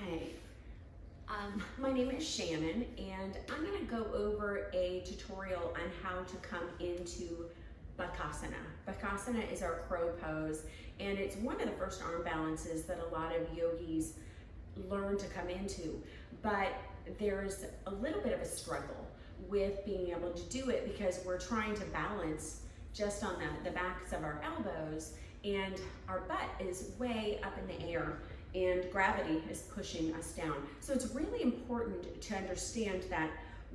Okay, my name is Shannon, and I'm going to go over a tutorial on how to come into Bakasana. Bakasana is our crow pose, and it's one of the first arm balances that a lot of yogis learn to come into, but there's a little bit of a struggle with being able to do it because we're trying to balance just on the backs of our elbows, and our butt is way up in the air and gravity is pushing us down. So it's really important to understand that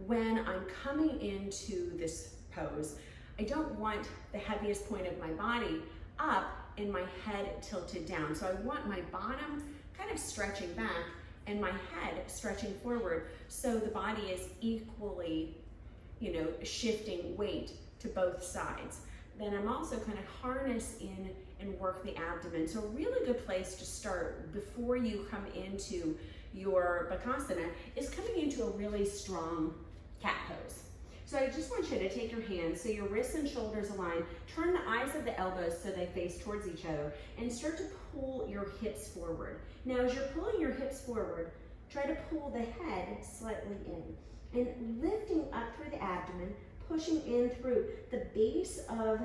when I'm coming into this pose, I don't want the heaviest point of my body up and my head tilted down. So I want my bottom kind of stretching back and my head stretching forward, so the body is equally, shifting weight to both sides. Then I'm also kind of harness in and work the abdomen. So a really good place to start before you come into your Bakasana is coming into a really strong cat pose. So I just want you to take your hands so your wrists and shoulders align, turn the eyes of the elbows so they face towards each other, and start to pull your hips forward. Now as you're pulling your hips forward, try to pull the head slightly in and lifting up through the abdomen, pushing in through the base of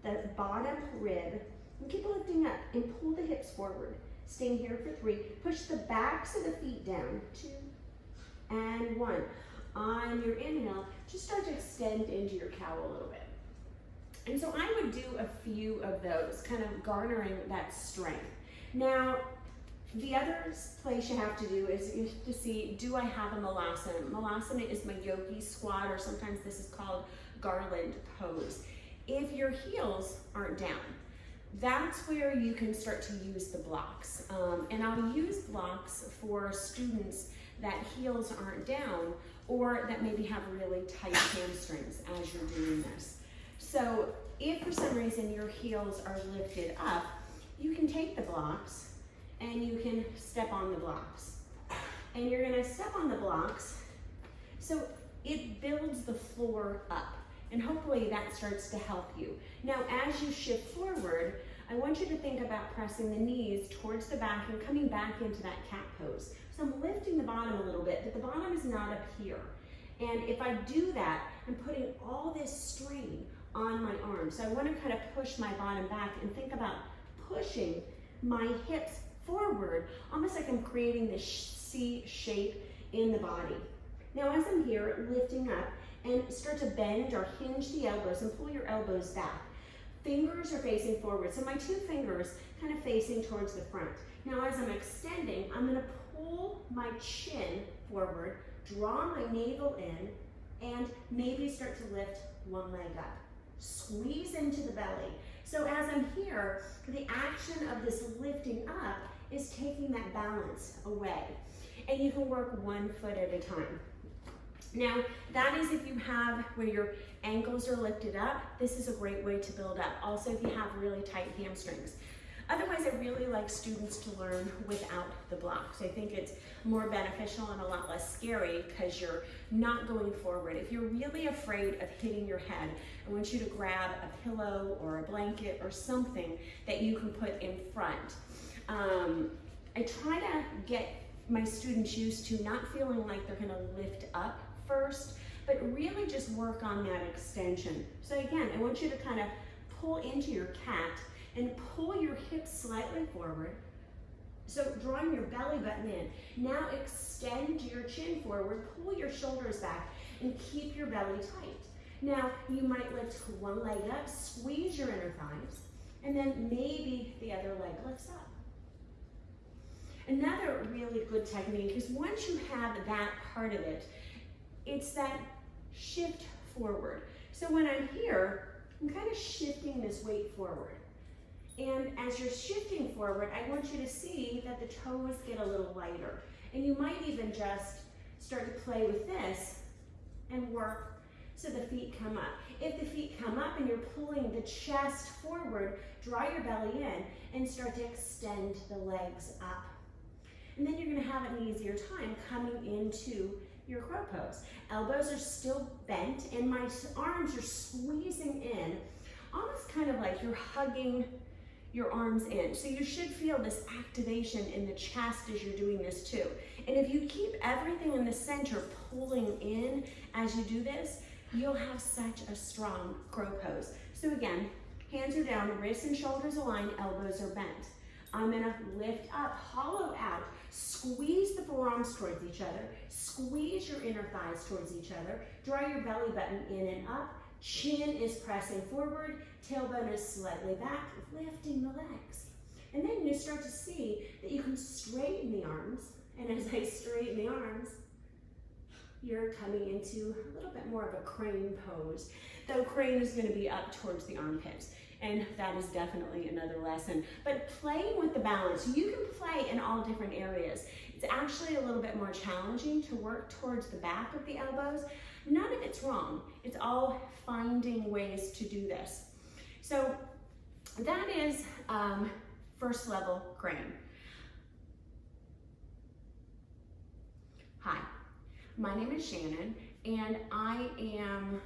the bottom rib, and keep lifting up and pull the hips forward. Staying here for 3. Push the backs of the feet down. 2 and 1. On your inhale, just start to extend into your cow a little bit. And so I would do a few of those, kind of garnering that strength. Now, the other place you have to do is to see, do I have a malasana? Malasana is my yogi squat, or sometimes this is called garland pose. If your heels aren't down, that's where you can start to use the blocks. And I'll use blocks for students that heels aren't down or that maybe have really tight hamstrings as you're doing this. So if for some reason your heels are lifted up, you can take the blocks and you can step on the blocks. And you're gonna step on the blocks so it builds the floor up. And hopefully that starts to help you. Now, as you shift forward, I want you to think about pressing the knees towards the back and coming back into that cat pose. So I'm lifting the bottom a little bit, but the bottom is not up here. And if I do that, I'm putting all this strain on my arms. So I want to kind of push my bottom back and think about pushing my hips forward, almost like I'm creating this C shape in the body. Now, as I'm here, lifting up, and start to bend or hinge the elbows and pull your elbows back. Fingers are facing forward. So my 2 fingers kind of facing towards the front. Now as I'm extending, I'm gonna pull my chin forward, draw my navel in, and maybe start to lift one leg up. Squeeze into the belly. So as I'm here, the action of this lifting up is taking that balance away. And you can work 1 foot at a time. Now, that is if you have where your ankles are lifted up, this is a great way to build up. Also, if you have really tight hamstrings. Otherwise, I really like students to learn without the blocks. I think it's more beneficial and a lot less scary because you're not going forward. If you're really afraid of hitting your head, I want you to grab a pillow or a blanket or something that you can put in front. I try to get my students used to not feeling like they're gonna lift up first, but really just work on that extension. So again, I want you to kind of pull into your cat and pull your hips slightly forward. So drawing your belly button in. Now extend your chin forward, pull your shoulders back, and keep your belly tight. Now you might lift one leg up, squeeze your inner thighs, and then maybe the other leg lifts up. Another really good technique is once you have that part of it, it's that shift forward. So when I'm here, I'm kind of shifting this weight forward. And as you're shifting forward, I want you to see that the toes get a little lighter. And you might even just start to play with this and work so the feet come up. If the feet come up and you're pulling the chest forward, draw your belly in and start to extend the legs up. And then you're gonna have an easier time coming into your crow pose. Elbows are still bent and my arms are squeezing in, almost kind of like you're hugging your arms in. So you should feel this activation in the chest as you're doing this too. And if you keep everything in the center pulling in as you do this, you'll have such a strong crow pose. So again, hands are down, wrists and shoulders aligned, elbows are bent. I'm gonna lift up, hollow out, squeeze the forearms towards each other, squeeze your inner thighs towards each other, draw your belly button in and up, chin is pressing forward, tailbone is slightly back, lifting the legs. And then you start to see that you can straighten the arms, and as I straighten the arms, you're coming into a little bit more of a crane pose. Though crane is gonna be up towards the armpits, and that is definitely another lesson. But playing with the balance, you can play in all different areas. It's actually a little bit more challenging to work towards the back of the elbows. None of it's wrong. It's all finding ways to do this. So that is first level crane. Hi, my name is Shannon, and I am